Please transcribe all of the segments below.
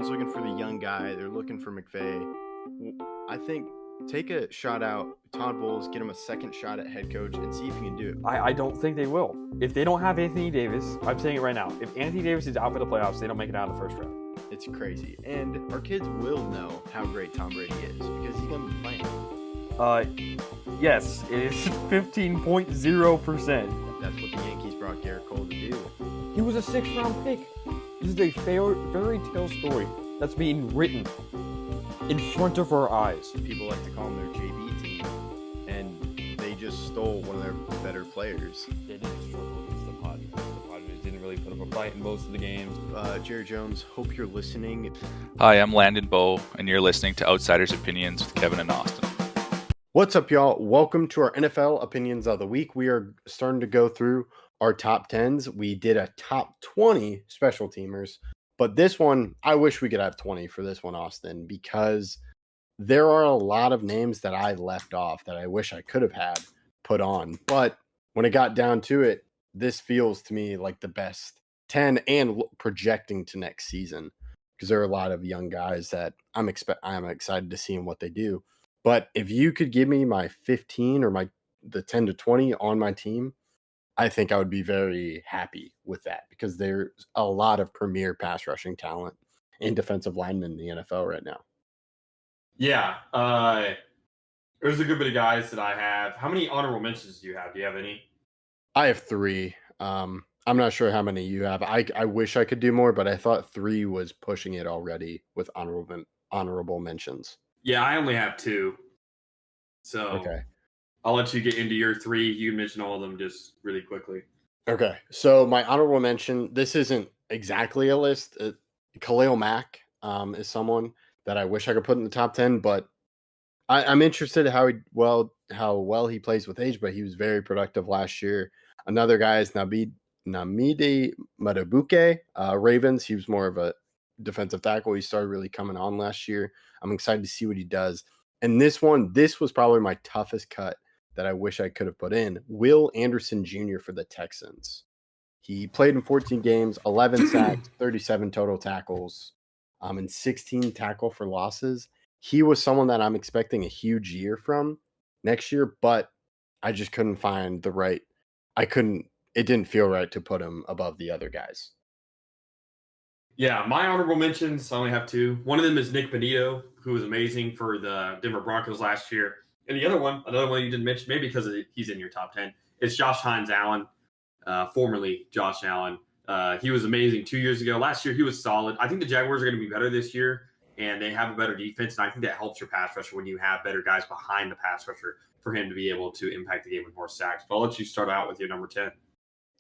Everyone's looking for the young guy. They're looking for McVay. I think take a shot out, Todd Bowles, get him a second shot at head coach and see if he can do it. I don't think they will. If they don't have Anthony Davis, I'm saying it right now. If Anthony Davis is out for the playoffs, they don't make it out of the first round. It's crazy. And our kids will know how great Tom Brady is because he's going to be playing. Yes, it is 15.0%. That's what the Yankees brought Garrett Cole to do. He was a 6th-round pick. This is a fairy tale story that's being written in front of our eyes. People like to call them their JV team, and they just stole one of their better players. They didn't struggle against the Padres. The Padres didn't really put up a fight in most of the games. Jerry Jones, hope you're listening. Hi, I'm Landon Bowe, and you're listening to Outsiders Opinions with Kevin and Austin. What's up, y'all? Welcome to our NFL Opinions of the Week. We are starting to go through our top 10s. We did a top 20 special teamers, but this one, I wish we could have 20 for this one, Austin, because there are a lot of names that I left off that I wish I could have had put on. But when it got down to it, this feels to me like the best 10 and projecting to next season because there are a lot of young guys that I'm excited to see what they do. But if you could give me my 15 or the 10 to 20 on my team, I think I would be very happy with that because there's a lot of premier pass rushing talent and defensive linemen in the NFL right now. Yeah, there's a good bit of guys that I have. How many honorable mentions do you have? Do you have any? I have 3. I'm not sure how many you have. I wish I could do more, but I thought 3 was pushing it already with honorable mentions. Yeah, I only have 2. So okay. I'll let you get into your 3. You can mention all of them just really quickly. Okay. So my honorable mention, this isn't exactly a list. Khalil Mack is someone that I wish I could put in the top 10, but I'm interested how well he plays with age, but he was very productive last year. Another guy is Namide Madubuike, Ravens. He was more of a defensive tackle. He started really coming on last year. I'm excited to see what he does. And this was probably my toughest cut that I wish I could have put in. Will Anderson Jr. for the Texans. He played in 14 games, 11 sacks, 37 total tackles, and 16 tackle for losses. He was someone that I'm expecting a huge year from next year, but I just couldn't find it didn't feel right to put him above the other guys. Yeah, my honorable mentions, I only have 2. One of them is Nick Benito, who was amazing for the Denver Broncos last year. And the other one, another one you didn't mention, maybe because he's in your top 10, it's Josh Hines-Allen, formerly Josh Allen. He was amazing 2 years ago. Last year, he was solid. I think the Jaguars are going to be better this year, and they have a better defense. And I think that helps your pass rusher when you have better guys behind the pass rusher for him to be able to impact the game with more sacks. But I'll let you start out with your number 10.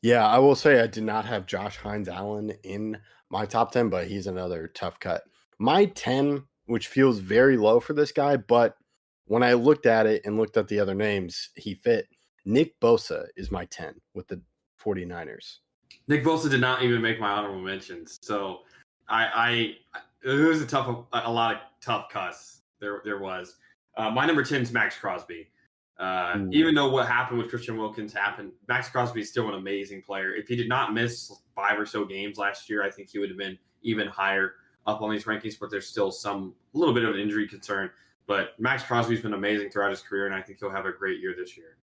Yeah, I will say I did not have Josh Hines-Allen in my top 10, but he's another tough cut. My 10, which feels very low for this guy, but when I looked at it and looked at the other names, he fit. Nick Bosa is my 10 with the 49ers. Nick Bosa did not even make my honorable mentions. So it was a lot of tough cuts. There was. My number 10 is Max Crosby. Even though what happened with Christian Wilkins happened, Max Crosby is still an amazing player. If he did not miss 5 or so games last year, I think he would have been even higher up on these rankings, but there's still a little bit of an injury concern. But Max Crosby's been amazing throughout his career, and I think he'll have a great year this year.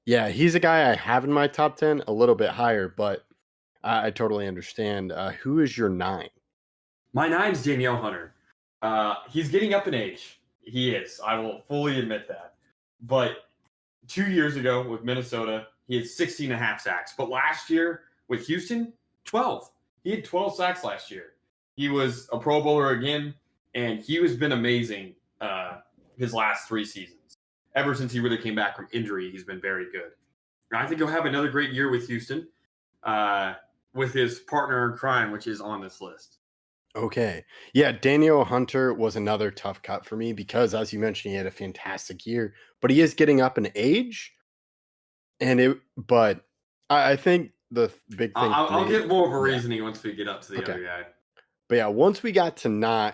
Yeah, he's a guy I have in my top 10, a little bit higher, but I totally understand. Who is your 9? My 9 is Danielle Hunter. He's getting up in age. He is. I will fully admit that. But 2 years ago with Minnesota, he had 16.5 sacks. But last year with Houston, 12. He had 12 sacks last year. He was a Pro Bowler again, and he has been amazing his last 3 seasons. Ever since he really came back from injury, he's been very good. And I think he'll have another great year with Houston with his partner in crime, which is on this list. Okay. Yeah, Danielle Hunter was another tough cut for me because, as you mentioned, he had a fantastic year, but he is getting up in age. But I think the big thing. I'll get more of a reasoning once we get up to the other guy. But yeah, once we got to 10, I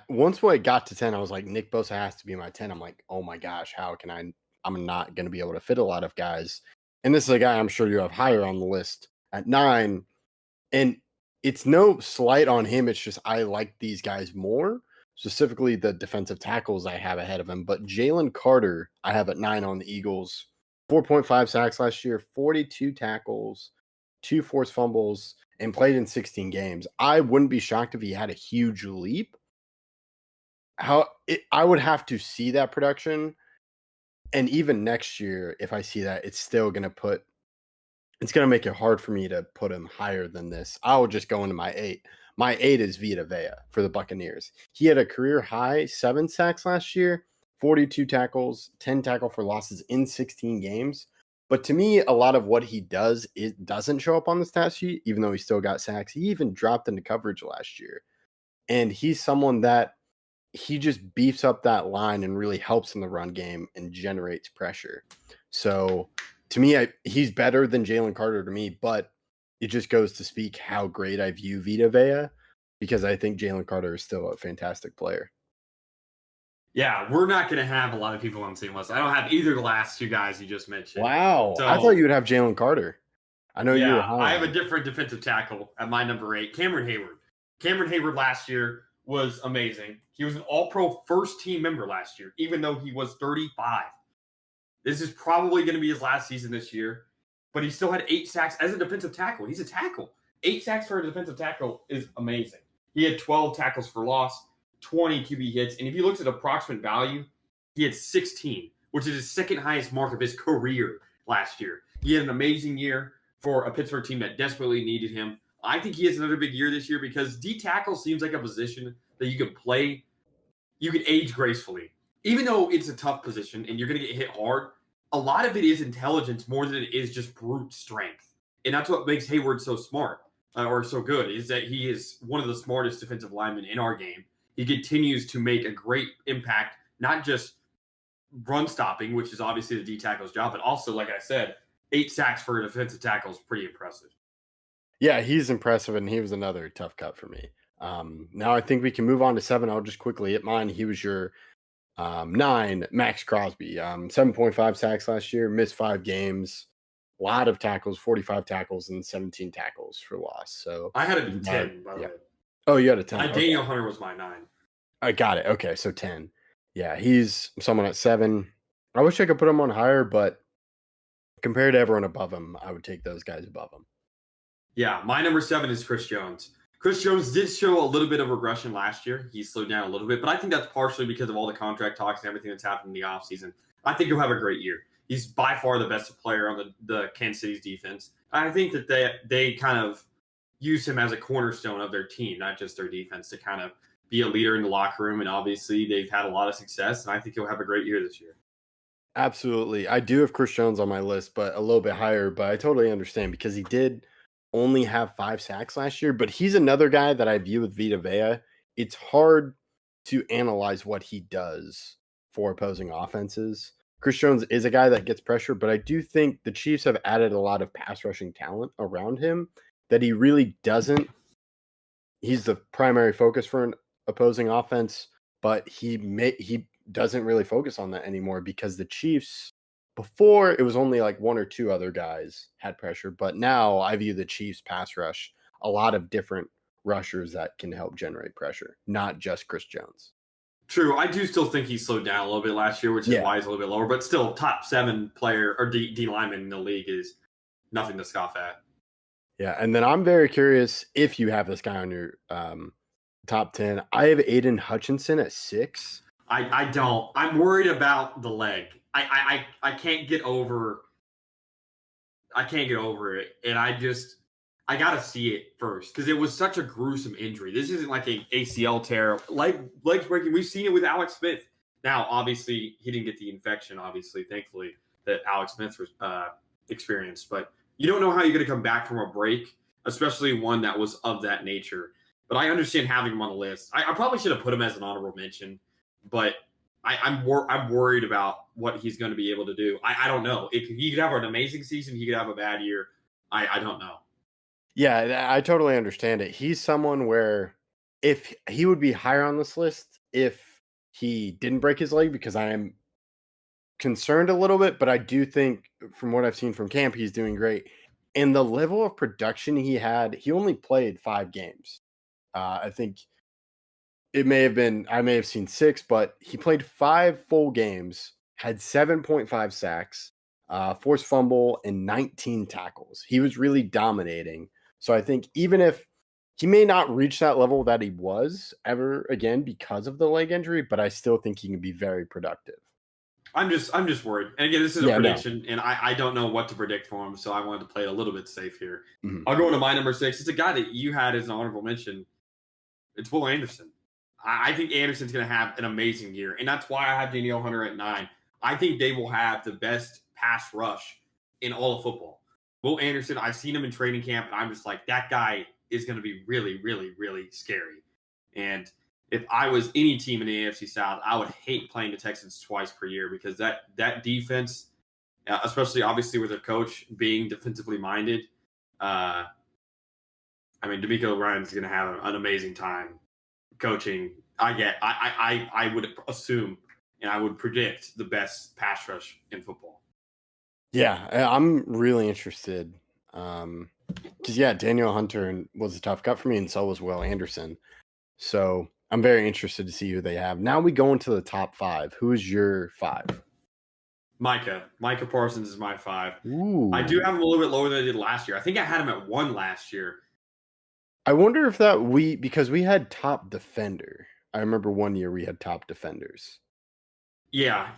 was like, Nick Bosa has to be my 10. I'm like, oh my gosh, I'm not going to be able to fit a lot of guys. And this is a guy I'm sure you have higher on the list at 9. And it's no slight on him. It's just I like these guys more, specifically the defensive tackles I have ahead of him. But Jalen Carter, I have at 9 on the Eagles. 4.5 sacks last year, 42 tackles, 2 forced fumbles, and played in 16 games. I wouldn't be shocked if he had a huge leap. I would have to see that production. And even next year, if I see that, it's still going to make it hard for me to put him higher than this. I'll just go into my 8. My 8 is Vita Vea for the Buccaneers. He had a career high 7 sacks last year, 42 tackles, 10 tackle for losses in 16 games. But to me, a lot of what he does, it doesn't show up on the stat sheet, even though he still got sacks. He even dropped into coverage last year. And he's someone that he just beefs up that line and really helps in the run game and generates pressure. So to me, he's better than Jalen Carter to me, but it just goes to speak how great I view Vita Vea, because I think Jalen Carter is still a fantastic player. Yeah, we're not going to have a lot of people on the same list. I don't have either of the last 2 guys you just mentioned. Wow. So, I thought you would have Jalen Carter. I know you were high. I have a different defensive tackle at my number 8, Cameron Hayward. Cameron Hayward last year was amazing. He was an all-pro first-team member last year, even though he was 35. This is probably going to be his last season this year, but he still had 8 sacks as a defensive tackle. He's a tackle. 8 sacks for a defensive tackle is amazing. He had 12 tackles for loss, 20 QB hits, and if you looked at approximate value, he had 16, which is his second highest mark of his career last year. He had an amazing year for a Pittsburgh team that desperately needed him. I think he has another big year this year because D tackle seems like a position that you can play, you can age gracefully. Even though it's a tough position and you're going to get hit hard, a lot of it is intelligence more than it is just brute strength. And that's what makes Hayward so smart or so good, is that he is one of the smartest defensive linemen in our game. He continues to make a great impact, not just run stopping, which is obviously the D tackle's job, but also, like I said, 8 sacks for a defensive tackle is pretty impressive. Yeah, he's impressive, and he was another tough cut for me. Now I think we can move on to 7. I'll just quickly hit mine. He was your 9, Max Crosby. 7.5 sacks last year, missed 5 games, a lot of tackles, 45 tackles, and 17 tackles for loss. So I had a 10, by the way. Oh, you had a 10. Daniel Hunter was my 9. I got it. Okay, so 10. Yeah, he's someone at 7. I wish I could put him on higher, but compared to everyone above him, I would take those guys above him. Yeah, my number 7 is Chris Jones. Chris Jones did show a little bit of regression last year. He slowed down a little bit, but I think that's partially because of all the contract talks and everything that's happened in the offseason. I think he'll have a great year. He's by far the best player on the Kansas City's defense. I think that they kind of use him as a cornerstone of their team, not just their defense, to kind of be a leader in the locker room. And obviously they've had a lot of success, and I think he'll have a great year this year. Absolutely. I do have Chris Jones on my list, but a little bit higher, but I totally understand because he did only have 5 sacks last year, but he's another guy that I view with Vita Vea. It's hard to analyze what he does for opposing offenses. Chris Jones is a guy that gets pressure, but I do think the Chiefs have added a lot of pass rushing talent around him that he really doesn't. He's the primary focus for an opposing offense, but he doesn't really focus on that anymore because the Chiefs, before it was only like 1 or 2 other guys had pressure, but now I view the Chiefs pass rush a lot of different rushers that can help generate pressure, not just Chris Jones. True. I do still think he slowed down a little bit last year, which is why he's a little bit lower, but still top 7 player or D lineman in the league is nothing to scoff at. Yeah. And then I'm very curious if you have this guy on your top 10. I have Aiden Hutchinson at 6. I don't. I'm worried about the leg. I can't get over. I can't get over it, and I gotta see it first because it was such a gruesome injury. This isn't like a ACL tear, legs breaking. We've seen it with Alex Smith. Now, obviously, he didn't get the infection. Obviously, thankfully, that Alex Smith was experienced. But you don't know how you're gonna come back from a break, especially one that was of that nature. But I understand having him on the list. I probably should have put him as an honorable mention, but I'm worried about what he's going to be able to do. I don't know. He could have an amazing season. He could have a bad year. I don't know. Yeah, I totally understand it. He's someone where if he would be higher on this list if he didn't break his leg, because I am concerned a little bit, but I do think from what I've seen from camp, he's doing great. And the level of production he had, he only played 5 games. I think it may have been, I may have seen 6, but he played 5 full games, had 7.5 sacks, forced fumble, and 19 tackles. He was really dominating. So I think even if he may not reach that level that he was ever again because of the leg injury, but I still think he can be very productive. I'm just worried. And again, this is a prediction, and I don't know what to predict for him, so I wanted to play it a little bit safe here. Mhm. I'll go into my number 6. It's a guy that you had as an honorable mention. It's Will Anderson. I think Anderson's going to have an amazing year, and that's why I have Danielle Hunter at 9. I think they will have the best pass rush in all of football. Will Anderson, I've seen him in training camp, and I'm just like, that guy is going to be really, really, really scary. And if I was any team in the AFC South, I would hate playing the Texans twice per year because that defense, especially obviously with their coach being defensively minded, I mean, DeMeco Ryans is going to have an amazing time coaching. I would assume and I would predict the best pass rush in football. Yeah, I'm really interested. Because, Daniel Hunter was a tough cut for me, and so was Will Anderson. So I'm very interested to see who they have. Now we go into the top 5. Who is your 5? Micah Parsons is my 5. Ooh. I do have him a little bit lower than I did last year. I think I had him at 1 last year. I wonder if because we had top defender. I remember one year we had top defenders. Yeah.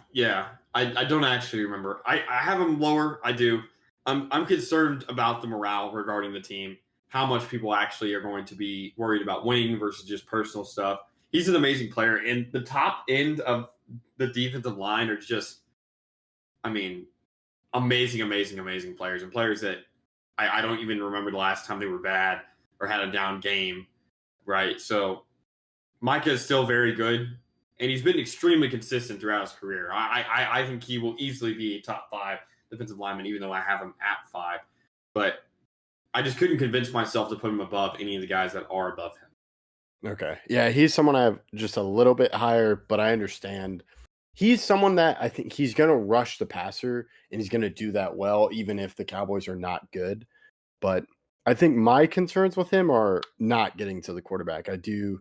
I don't actually remember. I have him lower. I do. I'm concerned about the morale regarding the team, how much people actually are going to be worried about winning versus just personal stuff. He's an amazing player, and the top end of the defensive line are just, I mean, amazing players, and players that I don't even remember the last time they were bad or had a down game, right? So Micah is still very good, and he's been extremely consistent throughout his career. I think he will easily be a top 5 defensive lineman, even though I have him at 5. But I just couldn't convince myself to put him above any of the guys that are above him. Okay. Yeah, he's someone I have just a little bit higher, but I understand. He's someone that I think he's going to rush the passer, and he's going to do that well, even if the Cowboys are not good. But I think my concerns with him are not getting to the quarterback. I do,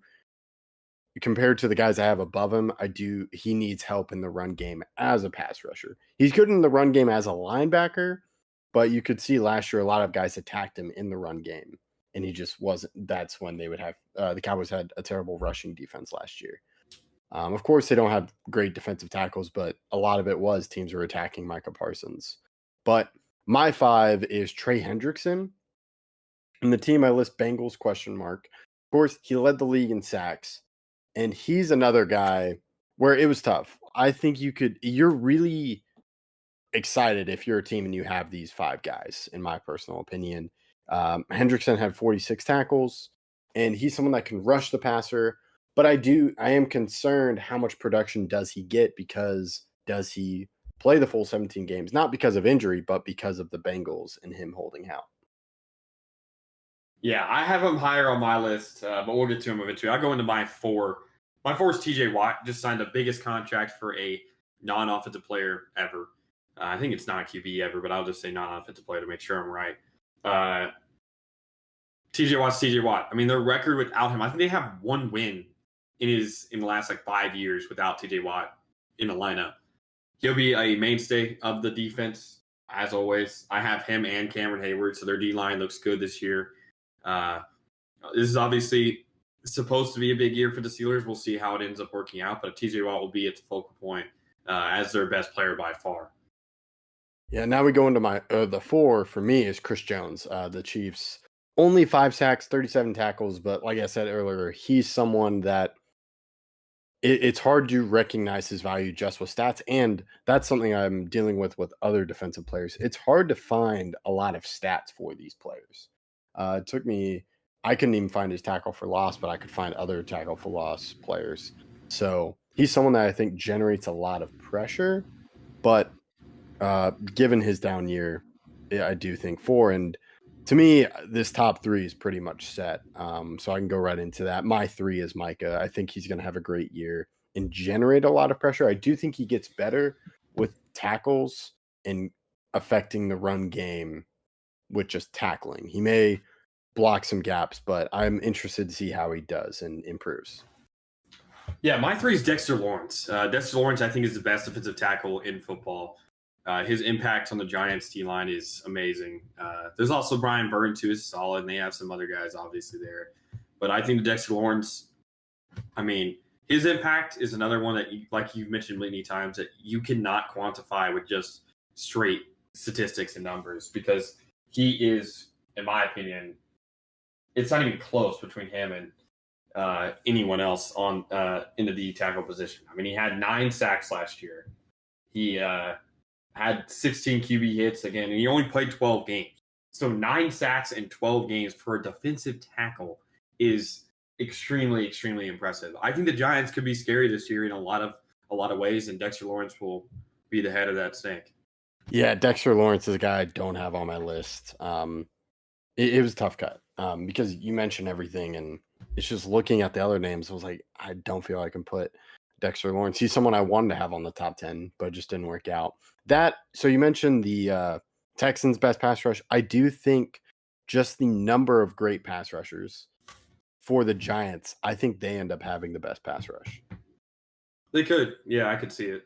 compared to the guys I have above him, he needs help in the run game as a pass rusher. He's good in the run game as a linebacker, but you could see last year a lot of guys attacked him in the run game, and he just wasn't. That's when they would have the Cowboys had a terrible rushing defense last year. Of course, they don't have great defensive tackles, but a lot of it was teams were attacking Micah Parsons. But my 5 is Trey Hendrickson. And the team I list Bengals ? Of course, he led the league in sacks, and he's another guy where it was tough. I think you're really excited if you're a team and you have these 5 guys, in my personal opinion. Hendrickson had 46 tackles, and he's someone that can rush the passer. But I am concerned how much production does he get, because does he play the full 17 games? Not because of injury, but because of the Bengals and him holding out. Yeah, I have him higher on my list, but we'll get to him eventually. I'll go into my 4. My 4 is TJ Watt. Just signed the biggest contract for a non-offensive player ever. I think it's not a QB ever, but I'll just say non-offensive player to make sure I'm right. TJ Watt's TJ Watt. I mean, their record without him, I think they have 1 win in the last 5 years without TJ Watt in the lineup. He'll be a mainstay of the defense, as always. I have him and Cameron Hayward, so their D-line looks good this year. This is obviously supposed to be a big year for the Steelers. We'll see how it ends up working out, but TJ Watt will be at the focal point as their best player by far. Yeah, now we go into my the 4 for me is Chris Jones, the Chiefs. Only 5 sacks, 37 tackles, but like I said earlier, he's someone that it's hard to recognize his value just with stats, and that's something I'm dealing with other defensive players. It's hard to find a lot of stats for these players. It took me, I couldn't even find his tackle for loss, but I could find other tackle for loss players. So he's someone that I think generates a lot of pressure, but given his down year, I do think 4. And to me, this top 3 is pretty much set. So I can go right into that. My 3 is Micah. I think he's going to have a great year and generate a lot of pressure. I do think he gets better with tackles and affecting the run game with just tackling. He may block some gaps, but I'm interested to see how he does and improves. Yeah, my 3 is Dexter Lawrence. Dexter Lawrence, I think, is the best defensive tackle in football. His impact on the Giants D-line is amazing. There's also Brian Burns, who is solid, and they have some other guys, obviously, there. But I think Dexter Lawrence, I mean, his impact is another one that, like you've mentioned many times, that you cannot quantify with just straight statistics and numbers, because he is, in my opinion, it's not even close between him and anyone else on in the D tackle position. I mean, he had 9 sacks last year. He had 16 QB hits again, and he only played 12 games. So 9 sacks in 12 games for a defensive tackle is extremely, extremely impressive. I think the Giants could be scary this year in a lot of ways, and Dexter Lawrence will be the head of that snake. Yeah, Dexter Lawrence is a guy I don't have on my list. It was a tough cut because you mentioned everything, and it's just looking at the other names. I was like, I don't feel I can put Dexter Lawrence. He's someone I wanted to have on the top 10, but it just didn't work out. So you mentioned the Texans' best pass rush. I do think just the number of great pass rushers for the Giants, I think they end up having the best pass rush. They could. Yeah, I could see it.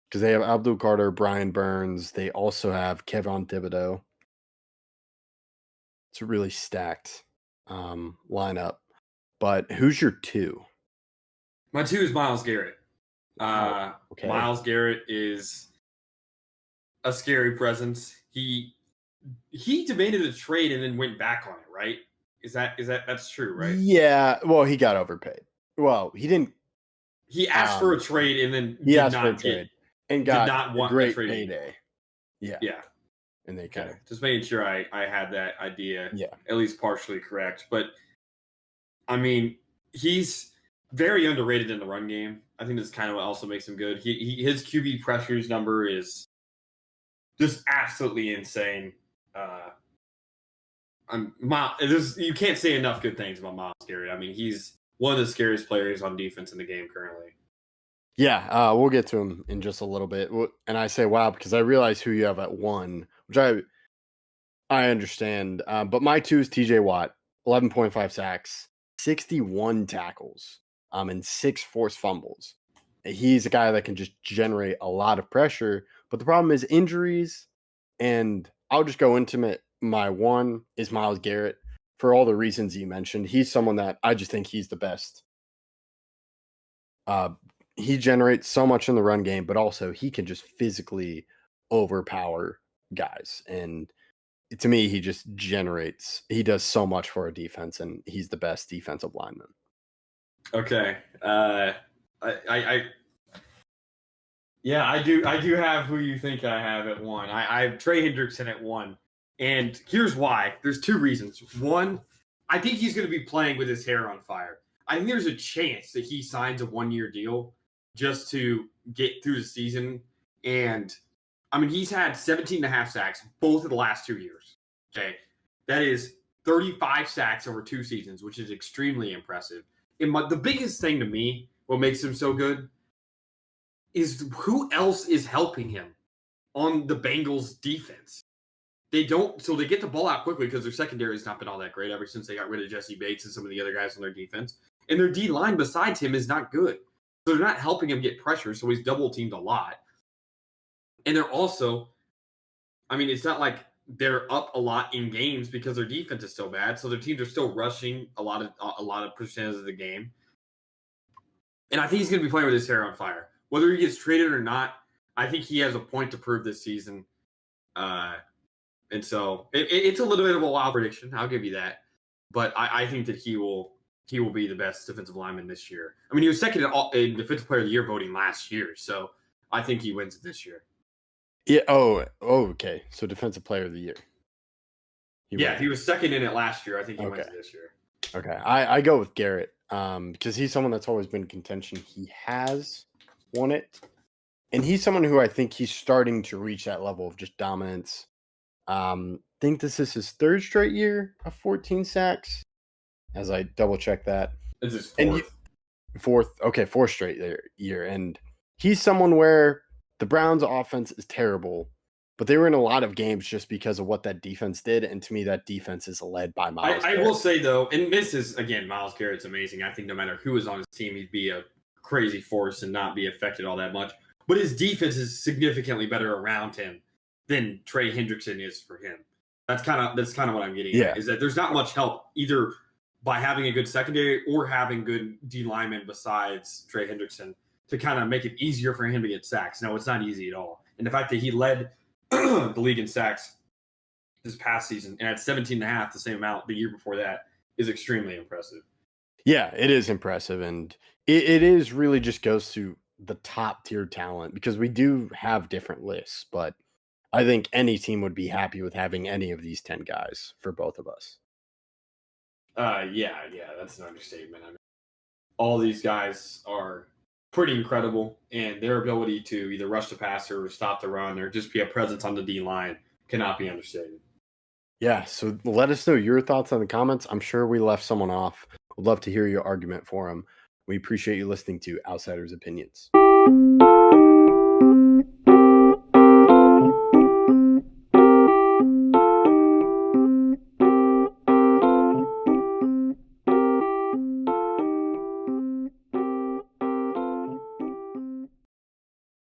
Because they have Abdul Carter, Brian Burns. They also have Kevon Thibodeau. It's a really stacked lineup. But who's your 2? My 2 is Myles Garrett. Okay. Myles Garrett is a scary presence. He demanded a trade and then went back on it, right? That's true, right? Yeah. Well, he got overpaid. Well, he didn't. He asked for a trade and then he asked for a trade and got not want a great trade payday. Yeah. Yeah. And they kind of just making sure I had that idea at least partially correct. But I mean, he's very underrated in the run game. I think that's kind of what also makes him good. His QB pressures number is just absolutely insane. You can't say enough good things about Myles Garrett. I mean, he's one of the scariest players on defense in the game currently. Yeah, we'll get to him in just a little bit. And I say wow because I realize who you have at 1, which I understand. But my 2 is TJ Watt, 11.5 sacks, 61 tackles, and 6 forced fumbles. He's a guy that can just generate a lot of pressure. But the problem is injuries, and I'll just go into it. My 1 is Myles Garrett for all the reasons you mentioned. He's someone that I just think he's the best. He generates so much in the run game, but also he can just physically overpower guys. And to me, he does so much for a defense, and he's the best defensive lineman. Okay. I do have who you think I have at 1. I have Trey Hendrickson at 1. And here's why. There's 2 reasons. 1, I think he's going to be playing with his hair on fire. I think there's a chance that he signs a 1-year deal just to get through the season. And, I mean, he's had 17.5 sacks both of the last 2 years. Okay. That is 35 sacks over 2 seasons, which is extremely impressive. And the biggest thing to me, what makes him so good, is who else is helping him on the Bengals defense. They get the ball out quickly because their secondary has not been all that great ever since they got rid of Jesse Bates and some of the other guys on their defense. And their D-line besides him is not good. So they're not helping him get pressure, so he's double-teamed a lot. And they're also, I mean, it's not like they're up a lot in games because their defense is so bad. So their teams are still rushing a lot of percentages of the game. And I think he's going to be playing with his hair on fire. Whether he gets traded or not, I think he has a point to prove this season. And so it's a little bit of a wild prediction. I'll give you that. But I think that he will be the best defensive lineman this year. I mean, he was second in Defensive Player of the Year voting last year. So I think he wins it this year. Yeah. Oh, okay. So Defensive Player of the Year. He was second in it last year. I think he wins it this year. Okay. I go with Garrett because he's someone that's always been in contention. He has won it. And he's someone who I think he's starting to reach that level of just dominance. Think this is his 3rd straight year of 14 sacks. As I double check that. This is 4th. Fourth straight year. And he's someone where the Browns offense is terrible, but they were in a lot of games just because of what that defense did. And to me, that defense is led by Myles I Garrett. will say, though, and this is, again, Myles Garrett's amazing. I think no matter who was on his team, he'd be a crazy force and not be affected all that much. But his defense is significantly better around him than Trey Hendrickson is for him. That's kind of what I'm getting at, is that there's not much help either by having a good secondary or having good D linemen besides Trey Hendrickson to kind of make it easier for him to get sacks. No, it's not easy at all. And the fact that he led the league in sacks this past season and at 17.5, the same amount the year before that, is extremely impressive. Yeah, it is impressive. And it is really just goes to the top tier talent, because we do have different lists, but I think any team would be happy with having any of these 10 guys for both of us. Yeah, that's an understatement. I mean, all these guys are pretty incredible, and their ability to either rush the passer or stop the run or just be a presence on the D line cannot be understated. Yeah, so let us know your thoughts in the comments. I'm sure we left someone off. Would love to hear your argument for them. We appreciate you listening to Outsiders Opinions.